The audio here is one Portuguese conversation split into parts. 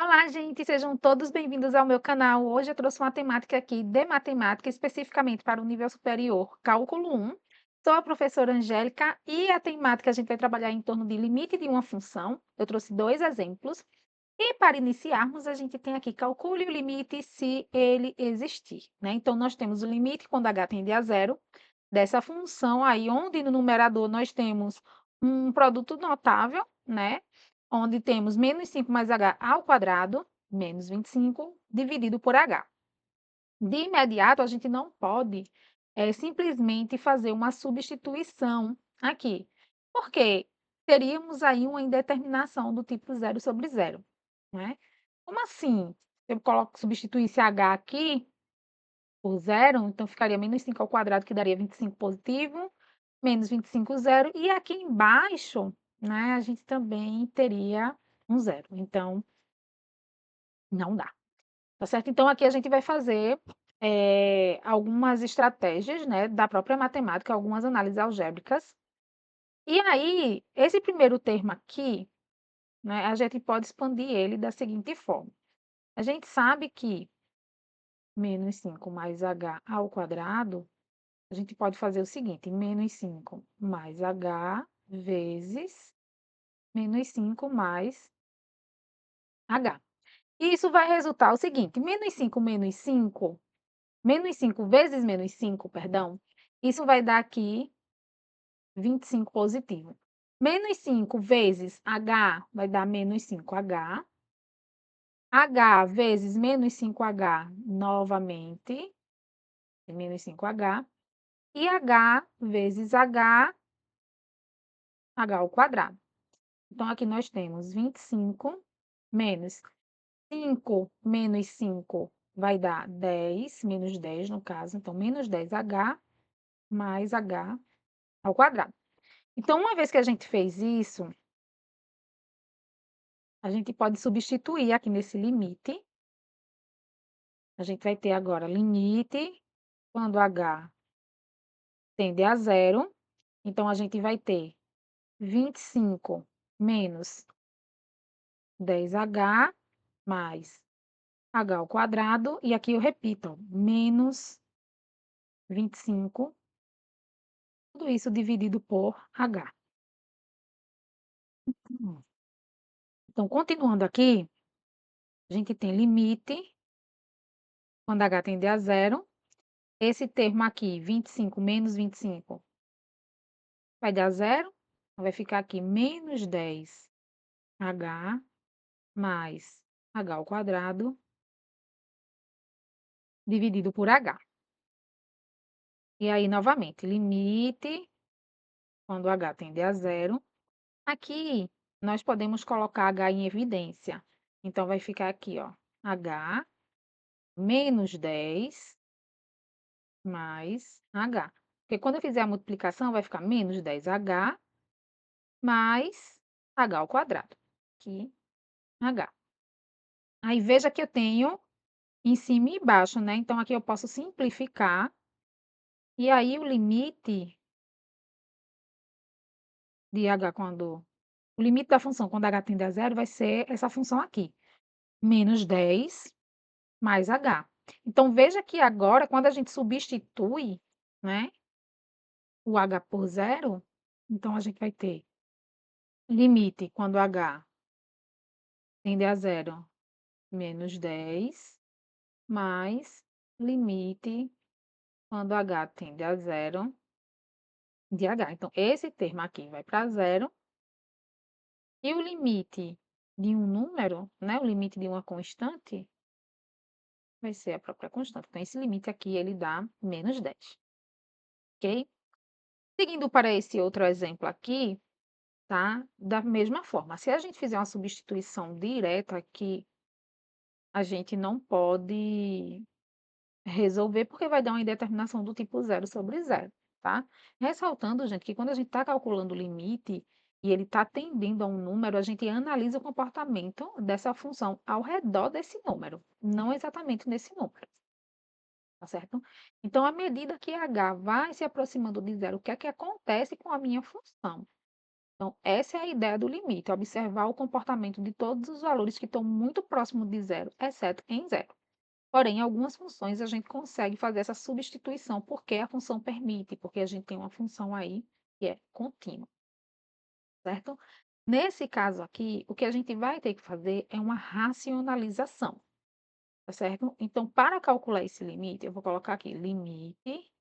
Olá, gente, sejam todos bem-vindos ao meu canal. Hoje eu trouxe uma temática aqui de matemática, especificamente para o nível superior, cálculo 1. Sou a professora Angélica e a temática a gente vai trabalhar em torno de limite de uma função. Eu trouxe dois exemplos. E para iniciarmos, a gente tem aqui calcule o limite se ele existir, né? Então, nós temos o limite quando h tende a zero dessa função aí, onde no numerador nós temos um produto notável, né? Onde temos menos 5 mais h ao quadrado, menos 25, dividido por h. De imediato, a gente não pode simplesmente fazer uma substituição aqui, porque teríamos aí uma indeterminação do tipo zero sobre zero, né? Como assim? Eu coloco, substituísse h aqui por zero, então ficaria menos 5 ao quadrado, que daria 25 positivo, menos 25 zero, e aqui embaixo, né, a gente também teria um zero. Então, não dá. Tá certo? Então, aqui a gente vai fazer algumas estratégias, né, da própria matemática, algumas análises algébricas. E aí, esse primeiro termo aqui, né, a gente pode expandir ele da seguinte forma. A gente sabe que menos 5 mais h ao quadrado, a gente pode fazer o seguinte, menos 5 mais h vezes menos 5 mais h. E isso vai resultar o seguinte, menos 5 vezes menos 5, perdão, isso vai dar aqui 25 positivo. Menos 5 vezes h vai dar menos 5h. h vezes menos 5h novamente, menos 5h. E h vezes h ao quadrado. Então, aqui nós temos 25 menos 5 menos 5 vai dar 10, menos 10 no caso, então menos 10h mais h ao quadrado. Então, uma vez que a gente fez isso, a gente pode substituir aqui nesse limite. A gente vai ter agora limite quando h tende a zero. Então, a gente vai ter 25 menos 10h mais h ao quadrado. E aqui eu repito, ó, menos 25, tudo isso dividido por h. Então, continuando aqui, a gente tem limite quando h tende a zero. Esse termo aqui, 25 menos 25, vai dar zero. Vai ficar aqui menos 10h mais h ao quadrado dividido por h. E aí, novamente, limite quando h tende a zero. Aqui, nós podemos colocar h em evidência. Então, vai ficar aqui, ó, h menos 10 mais h. Porque quando eu fizer a multiplicação, vai ficar menos 10h mais h ao quadrado. Aqui, h. Aí, veja que eu tenho em cima e embaixo, né? Então, aqui eu posso simplificar. E aí, o limite de h quando... O limite da função quando h tende a zero vai ser essa função aqui. Menos 10 mais h. Então, veja que agora, quando a gente substitui, né, o h por zero, então a gente vai ter limite quando h tende a zero, menos 10, mais limite quando h tende a zero de h. Então, esse termo aqui vai para zero. E o limite de um número, né, o limite de uma constante, vai ser a própria constante. Então, esse limite aqui, ele dá menos 10, ok? Seguindo para esse outro exemplo aqui, tá? Da mesma forma, se a gente fizer uma substituição direta aqui, a gente não pode resolver, porque vai dar uma indeterminação do tipo zero sobre zero, tá? Ressaltando, gente, que quando a gente está calculando o limite e ele está tendendo a um número, a gente analisa o comportamento dessa função ao redor desse número, não exatamente nesse número, tá certo? Então, à medida que h vai se aproximando de zero, o que é que acontece com a minha função? Então, essa é a ideia do limite, observar o comportamento de todos os valores que estão muito próximos de zero, exceto em zero. Porém, em algumas funções a gente consegue fazer essa substituição, porque a função permite, porque a gente tem uma função aí que é contínua, certo? Nesse caso aqui, o que a gente vai ter que fazer é uma racionalização, tá certo? Então, para calcular esse limite, eu vou colocar aqui limite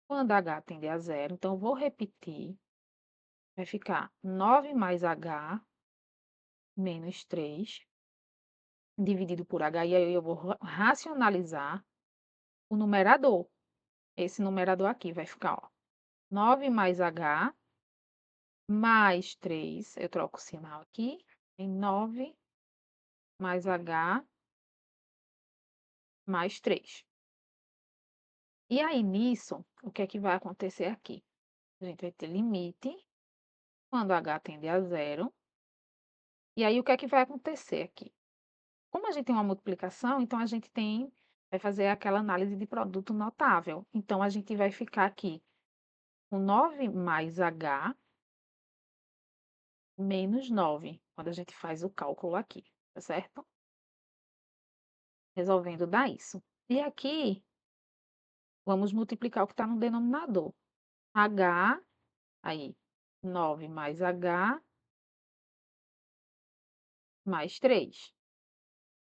quando h tende a zero. Então, eu vou repetir, vai ficar 9 mais h menos 3 dividido por h, e aí eu vou racionalizar o numerador. Esse numerador aqui vai ficar, ó, 9 mais h mais 3, eu troco o sinal aqui, em 9 mais h mais 3. E aí, nisso, o que é que vai acontecer aqui? A gente vai ter limite quando h tende a zero. E aí, o que é que vai acontecer aqui? Como a gente tem uma multiplicação, então a gente vai fazer aquela análise de produto notável. Então, a gente vai ficar aqui com 9 mais h menos 9, quando a gente faz o cálculo aqui, tá certo? Resolvendo dá isso. E aqui, vamos multiplicar o que está no denominador. H, aí, 9 mais H mais 3.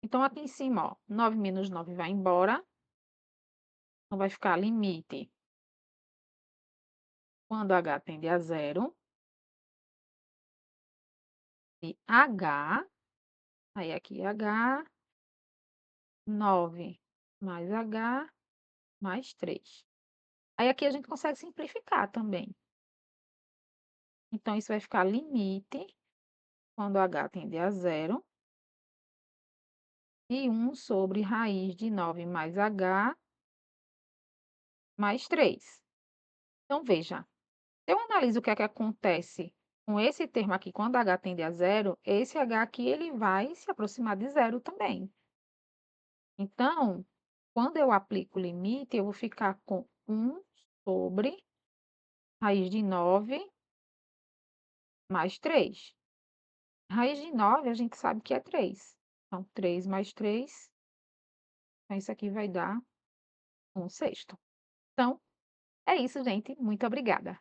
Então, aqui em cima, ó, 9 menos 9 vai embora. Então, vai ficar limite quando H tende a zero. E H, aí aqui H, 9 mais H mais 3. Aí aqui a gente consegue simplificar também. Então, isso vai ficar limite quando H tende a zero. E 1 sobre raiz de 9 mais H mais 3. Então, veja, se eu analiso o que é que acontece com esse termo aqui, quando h tende a zero, esse h aqui ele vai se aproximar de zero também. Então, quando eu aplico o limite, eu vou ficar com 1 sobre raiz de 9 mais 3. Raiz de 9 a gente sabe que é 3. Então, 3 mais 3, então isso aqui vai dar 1 sexto. Então, é isso, gente. Muito obrigada.